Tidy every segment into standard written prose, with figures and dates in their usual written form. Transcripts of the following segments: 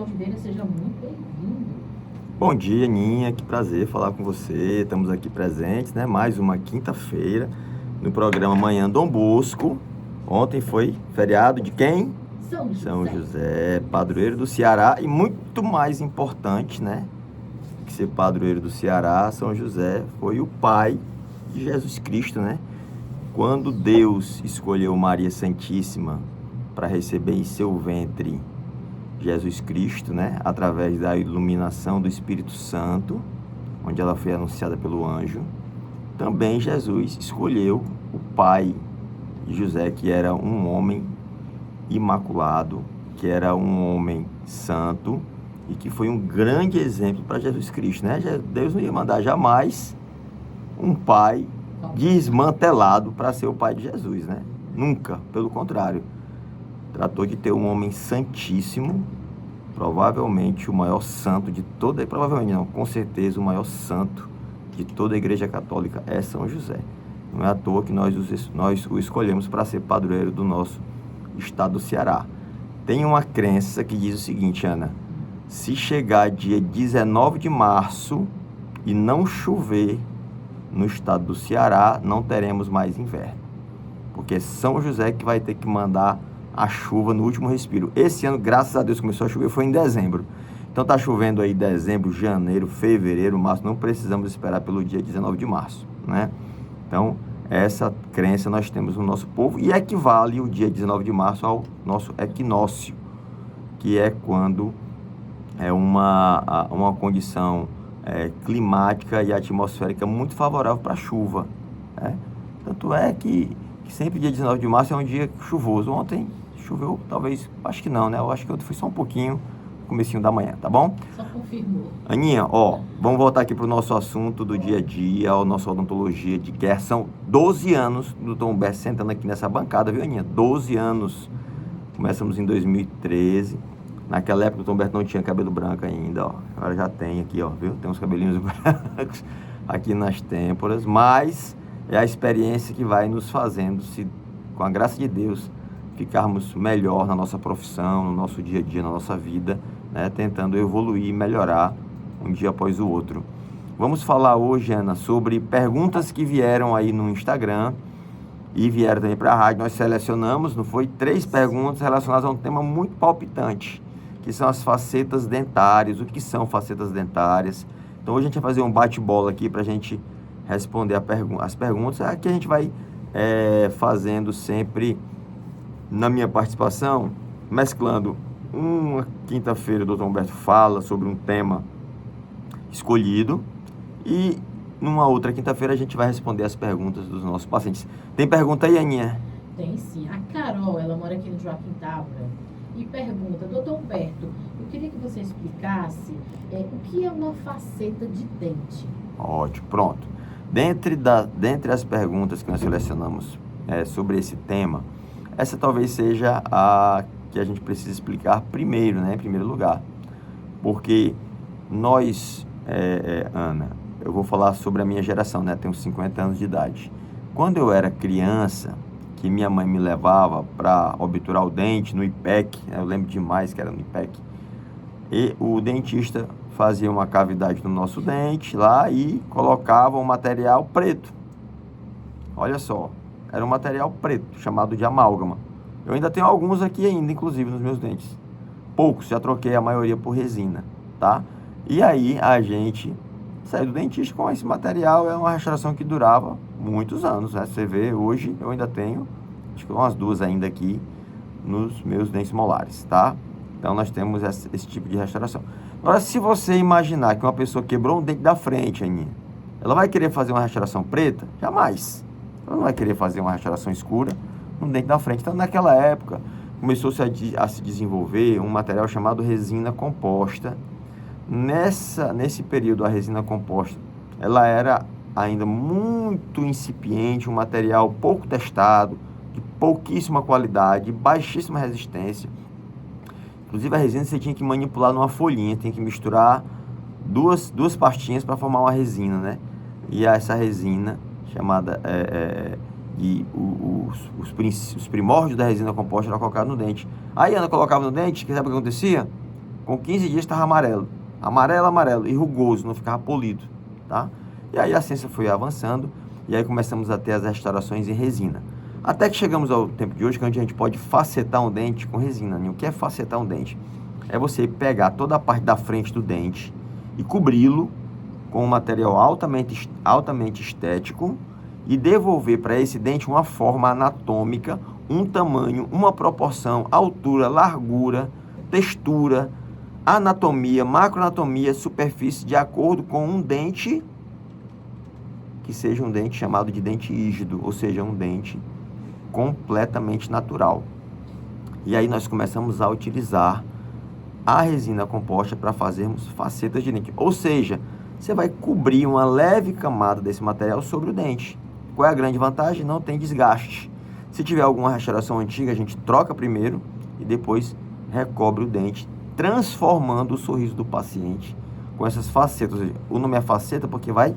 João Videira, seja muito bem-vindo. Bom dia, Aninha, que prazer falar com você. Estamos aqui presentes, né? Mais uma quinta-feira no programa Manhã Dom Bosco. Ontem foi feriado de quem? São José, padroeiro do Ceará. E muito mais importante, né? Que ser padroeiro do Ceará, São José foi o pai de Jesus Cristo, né? Quando Deus escolheu Maria Santíssima para receber em seu ventre Jesus Cristo, né, através da iluminação do Espírito Santo, onde ela foi anunciada pelo anjo, também Jesus escolheu o pai de José, que era um homem imaculado, que era um homem santo e que foi um grande exemplo para Jesus Cristo, né? Deus não ia mandar jamais um pai desmantelado para ser o pai de Jesus, né? Nunca, pelo contrário. Tratou de ter um homem santíssimo, provavelmente o maior santo de toda, provavelmente não, com certeza o maior santo de toda a Igreja Católica é São José. Não é à toa que nós o escolhemos para ser padroeiro do nosso estado do Ceará. Tem uma crença que diz o seguinte, Ana: se chegar dia 19 de março e não chover no estado do Ceará, não teremos mais inverno, porque é São José que vai ter que mandar a chuva no último respiro. Esse ano, graças a Deus, começou a chover, foi em dezembro. Então tá chovendo aí dezembro, janeiro, fevereiro, março. Não precisamos esperar pelo dia 19 de março, né? Então, essa crença nós temos no nosso povo e equivale o dia 19 de março ao nosso equinócio, que é quando é uma condição climática e atmosférica muito favorável para a chuva, né? Tanto é que sempre dia 19 de março é um dia chuvoso. Ontem choveu, talvez, acho que não, né? Eu acho que eu fui só um pouquinho, comecinho da manhã, tá bom? Só confirmou. Aninha, ó, vamos voltar aqui pro nosso assunto do dia a dia, a nossa odontologia de guerra. São 12 anos do Dom Humberto sentando aqui nessa bancada, viu, Aninha? 12 anos. Começamos em 2013. Naquela época o Dom Humberto não tinha cabelo branco ainda, ó. Agora já tem aqui, ó, viu? Tem uns cabelinhos brancos aqui nas têmporas, mas é a experiência que vai nos fazendo, se, com a graça de Deus, ficarmos melhor na nossa profissão, no nosso dia a dia, na nossa vida, né? Tentando evoluir e melhorar um dia após o outro. Vamos falar hoje, Ana, sobre perguntas que vieram aí no Instagram e vieram também para a rádio. Nós selecionamos, não foi? 3 perguntas relacionadas a um tema muito palpitante, que são as facetas dentárias. O que são facetas dentárias? Então hoje a gente vai fazer um bate-bola aqui para a gente responder as perguntas. Aqui a gente vai fazendo sempre, na minha participação, mesclando uma quinta-feira o Dr. Humberto fala sobre um tema escolhido e numa outra quinta-feira a gente vai responder as perguntas dos nossos pacientes. Tem pergunta aí, Aninha? Tem sim. A Carol, ela mora aqui no Joaquim Távora e pergunta: doutor Humberto, eu queria que você explicasse o que é uma faceta de dente. Ótimo, pronto. Dentre as perguntas que nós selecionamos sobre esse tema, essa talvez seja a que a gente precisa explicar primeiro, né, em primeiro lugar. Porque nós, Ana, eu vou falar sobre a minha geração, né, tenho 50 anos de idade. Quando eu era criança, que minha mãe me levava para obturar o dente no IPEC, eu lembro demais que era no IPEC, e o dentista fazia uma cavidade no nosso dente lá e colocava um material preto. Olha só, era um material preto, chamado de amálgama. Eu ainda tenho alguns aqui ainda, inclusive, nos meus dentes. Poucos, já troquei a maioria por resina, tá? E aí a gente saiu do dentista com esse material. É uma restauração que durava muitos anos, né? Você vê, hoje eu ainda tenho, acho que umas 2 ainda aqui nos meus dentes molares, tá? Então nós temos esse tipo de restauração. Agora, se você imaginar que uma pessoa quebrou um dente da frente, Aninha, ela vai querer fazer uma restauração preta? Jamais. Ela não vai querer fazer uma restauração escura no dente da frente. Então, naquela época, começou-se a se desenvolver um material chamado resina composta. Nesse período, a resina composta, ela era ainda muito incipiente, um material pouco testado, de pouquíssima qualidade, baixíssima resistência. Inclusive, a resina você tinha que manipular numa folhinha, tem que misturar duas pastinhas para formar uma resina, né? E essa resina, chamada os primórdios da resina composta, era colocada no dente. Aí Ana colocava no dente, sabe o que acontecia? Com 15 dias estava amarelo. Amarelo, amarelo. E rugoso, não ficava polido, tá? E aí a ciência foi avançando e aí começamos a ter as restaurações em resina. Até que chegamos ao tempo de hoje, que a gente pode facetar um dente com resina. E o que é facetar um dente? É você pegar toda a parte da frente do dente e cobri-lo com um material altamente estético e devolver para esse dente uma forma anatômica, um tamanho, uma proporção, altura, largura, textura, anatomia, macroanatomia, superfície, de acordo com um dente que seja um dente chamado de dente rígido, ou seja, um dente completamente natural. E aí nós começamos a utilizar a resina composta para fazermos facetas de dente. Ou seja, você vai cobrir uma leve camada desse material sobre o dente. Qual é a grande vantagem? Não tem desgaste. Se tiver alguma restauração antiga, a gente troca primeiro e depois recobre o dente, transformando o sorriso do paciente com essas facetas. O nome é faceta porque vai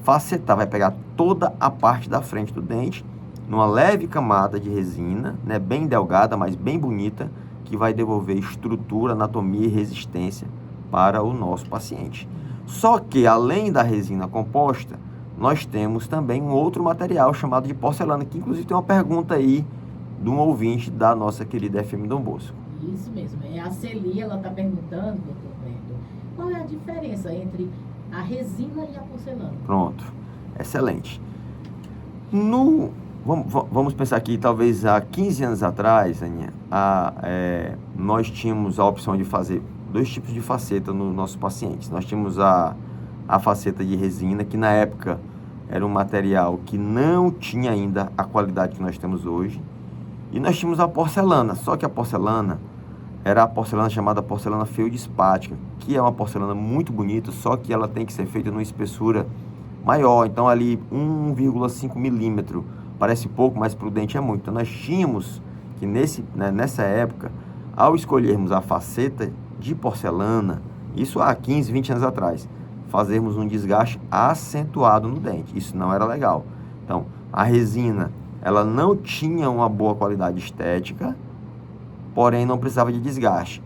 facetar, vai pegar toda a parte da frente do dente numa leve camada de resina, né, bem delgada, mas bem bonita, que vai devolver estrutura, anatomia e resistência para o nosso paciente. Só que, além da resina composta, nós temos também um outro material chamado de porcelana, que inclusive tem uma pergunta aí de um ouvinte da nossa querida FM Dom Bosco. Isso mesmo, é a Celia, ela está perguntando, doutor Berto, qual é a diferença entre a resina e a porcelana? Pronto, excelente. Vamos pensar aqui, talvez há 15 anos atrás, Aninha, nós tínhamos a opção de fazer 2 tipos de faceta nos nossos pacientes. Nós tínhamos a faceta de resina, que na época era um material que não tinha ainda a qualidade que nós temos hoje. E nós tínhamos a porcelana, só que a porcelana era a porcelana chamada porcelana feldspática, que é uma porcelana muito bonita, só que ela tem que ser feita numa espessura maior, então ali 1,5 milímetro. Parece pouco, mas para o dente é muito. Então, nós tínhamos que, nessa época, ao escolhermos a faceta de porcelana, isso há 15, 20 anos atrás, fazermos um desgaste acentuado no dente. Isso não era legal. Então, a resina, ela não tinha uma boa qualidade estética, porém não precisava de desgaste.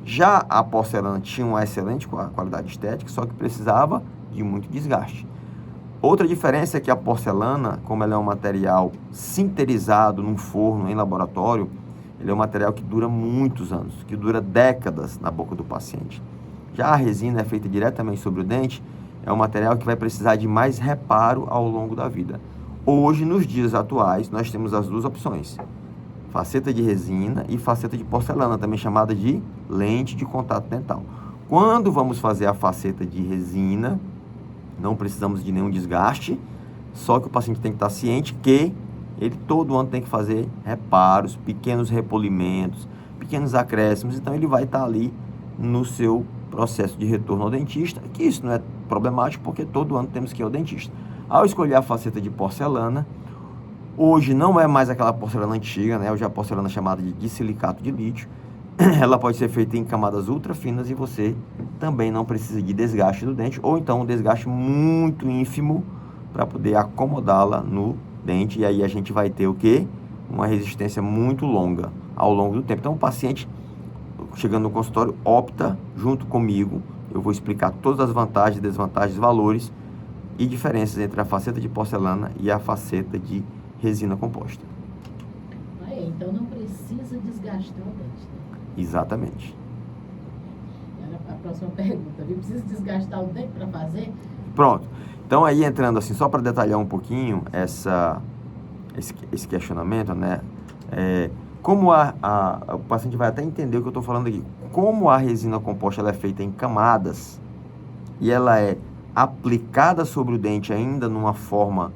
Já a porcelana tinha uma excelente qualidade estética, só que precisava de muito desgaste. Outra diferença é que a porcelana, como ela é um material sinterizado num forno, em laboratório, ele é um material que dura muitos anos, que dura décadas na boca do paciente. Já a resina é feita diretamente sobre o dente, é um material que vai precisar de mais reparo ao longo da vida. Hoje, nos dias atuais, nós temos as 2 opções, faceta de resina e faceta de porcelana, também chamada de lente de contato dental. Quando vamos fazer a faceta de resina, não precisamos de nenhum desgaste, só que o paciente tem que estar ciente que ele todo ano tem que fazer reparos, pequenos repolimentos, pequenos acréscimos, então ele vai estar ali no seu processo de retorno ao dentista, que isso não é problemático porque todo ano temos que ir ao dentista. Ao escolher a faceta de porcelana, hoje não é mais aquela porcelana antiga, né? Hoje é a porcelana chamada de silicato de lítio. Ela pode ser feita em camadas ultra finas e você também não precisa de desgaste do dente, ou então um desgaste muito ínfimo para poder acomodá-la no dente, e aí a gente vai ter o quê? Uma resistência muito longa ao longo do tempo. Então o paciente, chegando no consultório, opta junto comigo, eu vou explicar todas as vantagens, desvantagens, valores e diferenças entre a faceta de porcelana e a faceta de resina composta. Então não precisa desgastar o dente, né? Exatamente. A próxima pergunta, viu? Precisa desgastar o dente para fazer? Pronto. Então aí entrando assim, só para detalhar um pouquinho esse questionamento, né? Como o paciente vai até entender o que eu estou falando aqui. Como a resina composta ela é feita em camadas e ela é aplicada sobre o dente ainda numa forma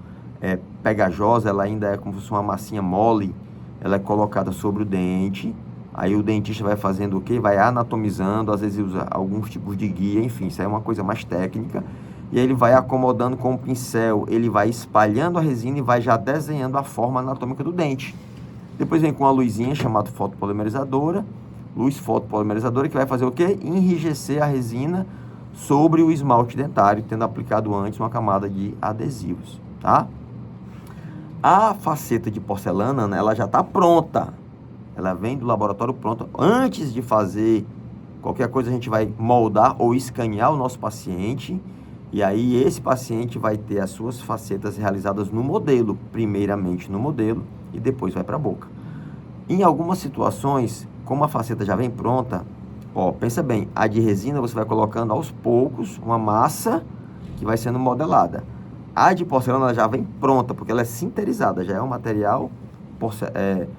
pegajosa, ela ainda é como se fosse uma massinha mole, ela é colocada sobre o dente. Aí o dentista vai fazendo o quê? Vai anatomizando, às vezes usa alguns tipos de guia, enfim, isso é uma coisa mais técnica. E aí ele vai acomodando com o pincel, ele vai espalhando a resina e vai já desenhando a forma anatômica do dente. Depois vem com a luzinha chamada fotopolimerizadora, luz fotopolimerizadora, que vai fazer o quê? Enrijecer a resina sobre o esmalte dentário, tendo aplicado antes uma camada de adesivos, tá? A faceta de porcelana, né, ela já está pronta. Ela vem do laboratório pronta. Antes de fazer Qualquer coisa a gente vai moldar ou escanear o nosso paciente, e aí esse paciente vai ter as suas facetas realizadas no modelo, primeiramente no modelo, e depois vai para a boca. Em algumas situações, como a faceta já vem pronta, pensa bem, a de resina você vai colocando aos poucos uma massa que vai sendo modelada. A de porcelana ela já vem pronta, porque ela é sinterizada, já é um material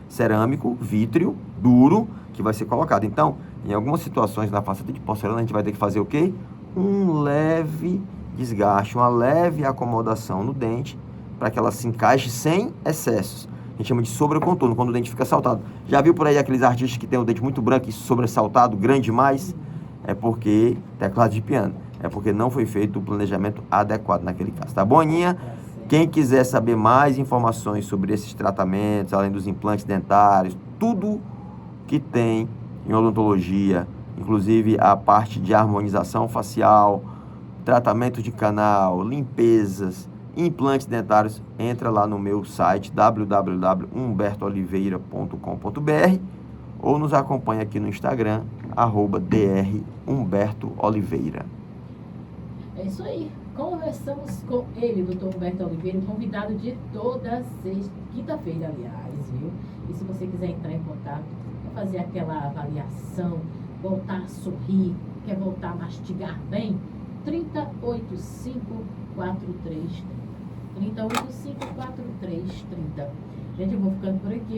cerâmico, vítreo, duro, que vai ser colocado. Então, em algumas situações na faceta de porcelana, a gente vai ter que fazer o quê? Um leve desgaste, uma leve acomodação no dente, para que ela se encaixe sem excessos. A gente chama de sobrecontorno, quando o dente fica saltado. Já viu por aí aqueles artistas que tem o dente muito branco e sobressaltado, grande demais? É porque, teclado de piano, é porque não foi feito o planejamento adequado naquele caso. Tá bom, Aninha? Quem quiser saber mais informações sobre esses tratamentos, além dos implantes dentários, tudo que tem em odontologia, inclusive a parte de harmonização facial, tratamento de canal, limpezas, implantes dentários, entra lá no meu site www.humbertooliveira.com.br ou nos acompanha aqui no Instagram, @drhumbertooliveira. É isso aí. Conversamos com ele, Dr. Humberto Oliveira, convidado de toda quinta-feira, aliás, viu? E se você quiser entrar em contato, quer fazer aquela avaliação, voltar a sorrir, quer voltar a mastigar bem, 30854330. 30854330. Gente, eu vou ficando por aqui.